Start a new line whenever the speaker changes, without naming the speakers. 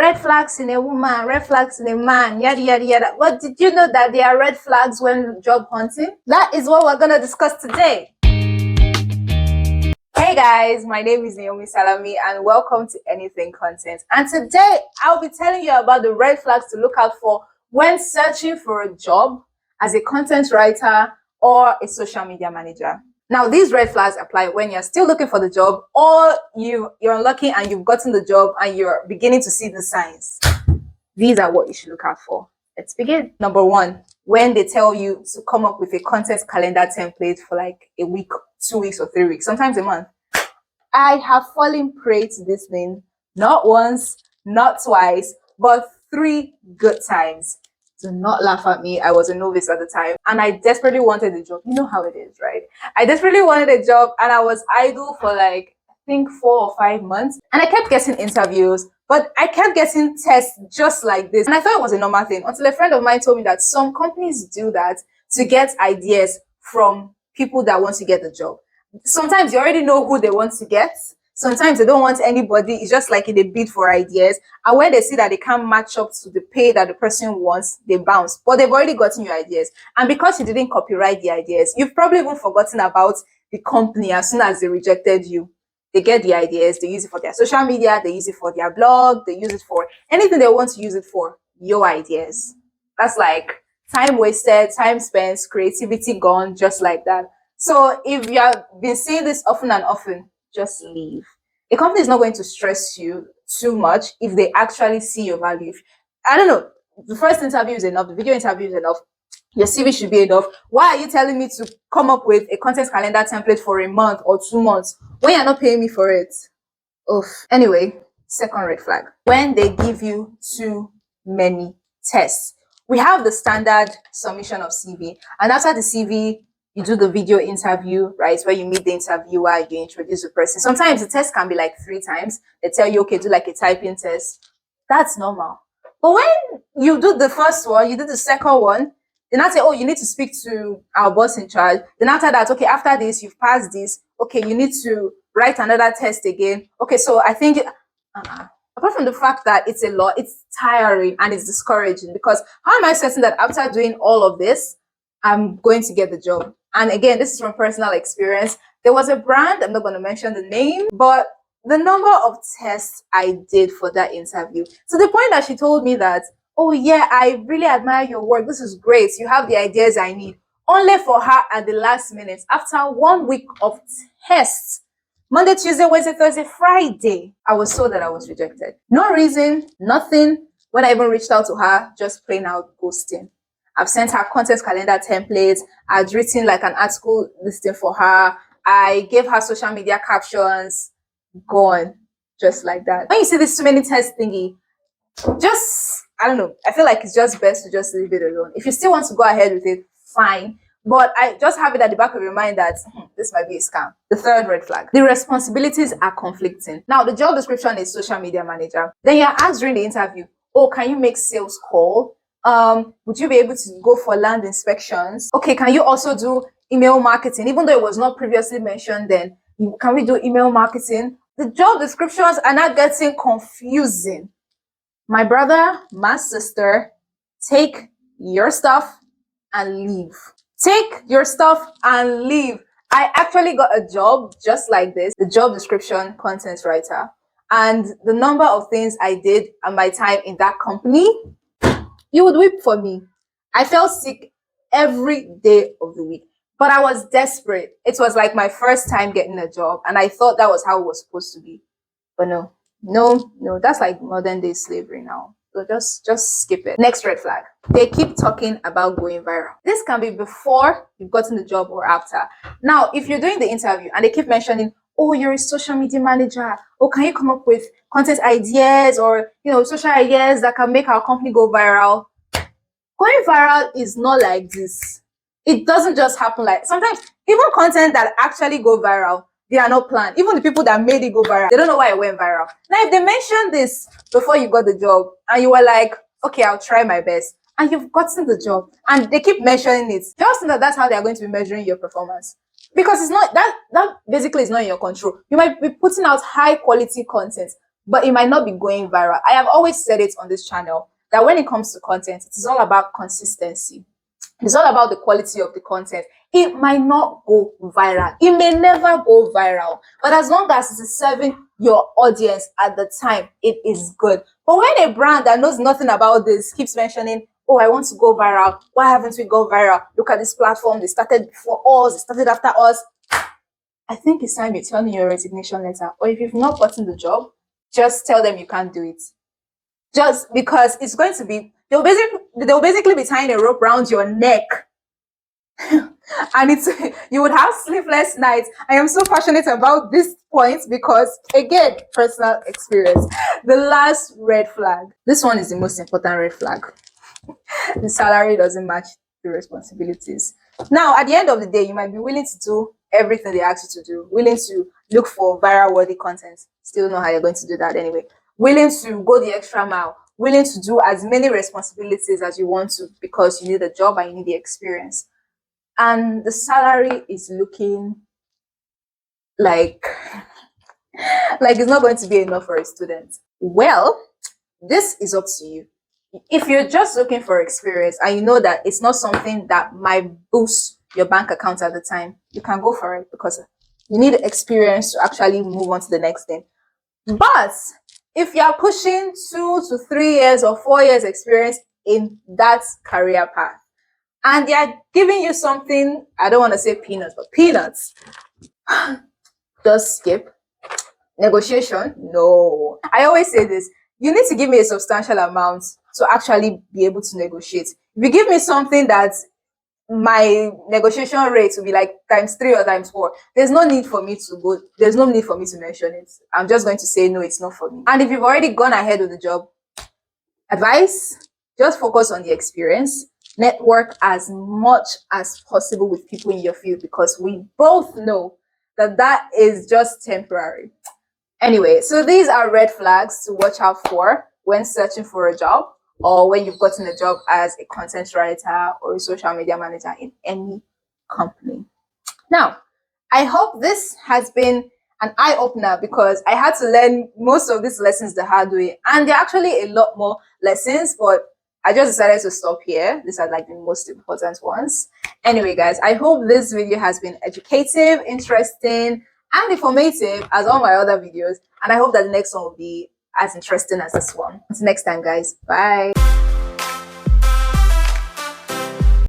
red flags in a woman, red flags in a man, yada yada yada. But did you know that there are red flags when job hunting? That is what we're gonna discuss today. Hey guys, my name is Naomi Salami and welcome to Anything Content. And today I'll be telling you about the red flags to look out for when searching for a job as a content writer or a social media manager. Now, these red flags apply when you're still looking for the job or you're unlucky and you've gotten the job and you're beginning to see the signs. These are what you should look out for. Let's begin. Number one, when they tell you to come up with a content calendar template for like a week, 2 weeks, or 3 weeks, sometimes a month. I have fallen prey to this thing, not once, not twice, but 3 good times. Do not laugh at me. I was a novice at the time and I desperately wanted a job. You know how it is, right? I desperately wanted a job and I was idle for like, I think 4 or 5 months. And I kept getting interviews, but I kept getting tests just like this. And I thought it was a normal thing until a friend of mine told me that some companies do that to get ideas from people that want to get the job. Sometimes you already know who they want to get. Sometimes they don't want anybody. It's just like in a bid for ideas. And when they see that they can't match up to the pay that the person wants, they bounce. But they've already gotten your ideas. And because you didn't copyright the ideas, you've probably even forgotten about the company as soon as they rejected you. They get the ideas, they use it for their social media, they use it for their blog, they use it for anything they want to use it for. Your ideas. That's like time wasted, time spent, creativity gone, just like that. So if you have been seeing this often and often, just leave. A company is not going to stress you too much if they actually see your value. I don't know, the first interview is enough, the video interview is enough, your CV should be enough. Why are you telling me to come up with a content calendar template for a month or 2 months when you're not paying me for it? Oof. Anyway, second red flag. When they give you too many tests. We have the standard submission of CV, and after the CV, you do the video interview, right? Where you meet the interviewer, you introduce the person. Sometimes the test can be like 3 times. They tell you, okay, do like a typing test. That's normal. But when you do the first one, you do the second one, then I say, oh, you need to speak to our boss in charge. Then after that, okay, after this, you've passed this. Okay, you need to write another test again. Okay, so I think, apart from the fact that it's a lot, it's tiring and it's discouraging because how am I certain that after doing all of this, I'm going to get the job? And again, this is from personal experience. There was a brand, I'm not going to mention the name, but the number of tests I did for that interview, to the point that she told me that, oh yeah, I really admire your work. This is great. You have the ideas I need. Only for her at the last minute, after 1 week of tests, Monday, Tuesday, Wednesday, Thursday, Friday, I was told that I was rejected. No reason, nothing. When I even reached out to her, just plain out ghosting. I've sent her content calendar templates. I'd written like an article listing for her. I gave her social media captions. Gone. Just like that. When you see this too many tests thingy, just, I don't know. I feel like it's just best to just leave it alone. If you still want to go ahead with it, fine. But I just have it at the back of your mind that this might be a scam. The third red flag. The responsibilities are conflicting. Now, the job description is social media manager. Then you're asked during the interview, oh, can you make sales call? Would you be able to go for land inspections? Okay, can you also do email marketing? Even though it was not previously mentioned then, can we do email marketing? The job descriptions are not getting confusing. My brother, my sister, take your stuff and leave. Take your stuff and leave. I actually got a job just like this, the job description, content writer. And the number of things I did at my time in that company, you would weep for me. I felt sick every day of the week, but I was desperate. It was like my first time getting a job, and I thought that was how it was supposed to be. But no, that's like modern day slavery now. So just skip it. Next red flag. They keep talking about going viral. This can be before you've gotten the job or after. Now, if you're doing the interview and they keep mentioning, oh, you're a social media manager, or can you come up with content ideas or, social ideas that can make our company go viral? Going viral is not like this. It doesn't just happen like, sometimes even content that actually go viral, they are not planned. Even the people that made it go viral, they don't know why it went viral. Now, if they mentioned this before you got the job and you were like, okay, I'll try my best, and you've gotten the job and they keep mentioning it, just know that that's how they are going to be measuring your performance. Because it's not that basically is not in your control. You might be putting out high quality content, but it might not be going viral. I have always said it on this channel that when it comes to content, it is all about consistency. It's all about the quality of the content. It might not go viral. It may never go viral. But as long as it is serving your audience at the time, it is good. But when a brand that knows nothing about this keeps mentioning, oh, I want to go viral. Why haven't we gone viral? Look at this platform. They started before us. They started after us. I think it's time you turn in your resignation letter. Or if you've not gotten the job, just tell them you can't do it. Just because it's going to be, they'll basically be tying a rope around your neck. And it's you would have sleepless nights. I am so passionate about this point because, again, personal experience. The last red flag. This one is the most important red flag. The salary doesn't match the responsibilities. Now, at the end of the day, you might be willing to do everything they ask you to do, willing to look for viral worthy content. Still know how you're going to do that anyway. Willing to go the extra mile, willing to do as many responsibilities as you want to because you need a job and you need the experience. And the salary is looking like it's not going to be enough for a student. Well, this is up to you. If you're just looking for experience and you know that it's not something that might boost your bank account at the time, you can go for it because you need experience to actually move on to the next thing. But if you're pushing 2 to 3 years or 4 years experience in that career path, and they're giving you something, I don't want to say peanuts, but peanuts, just skip. Negotiation? No. I always say this, you need to give me a substantial amount to actually be able to negotiate. If you give me something that my negotiation rate will be like ×3 or ×4, there's no need for me to mention it. I'm just going to say, no, it's not for me. And if you've already gone ahead with the job, advice, just focus on the experience. Network as much as possible with people in your field because we both know that is just temporary. Anyway, so these are red flags to watch out for when searching for a job or when you've gotten a job as a content writer or a social media manager in any company. Now, I hope this has been an eye-opener because I had to learn most of these lessons the hard way, and there are actually a lot more lessons, but I just decided to stop here. These are like the most important ones. Anyway, guys, I hope this video has been educative, interesting, and informative as all my other videos. And I hope that the next one will be as interesting as this one. Until next time, guys. Bye.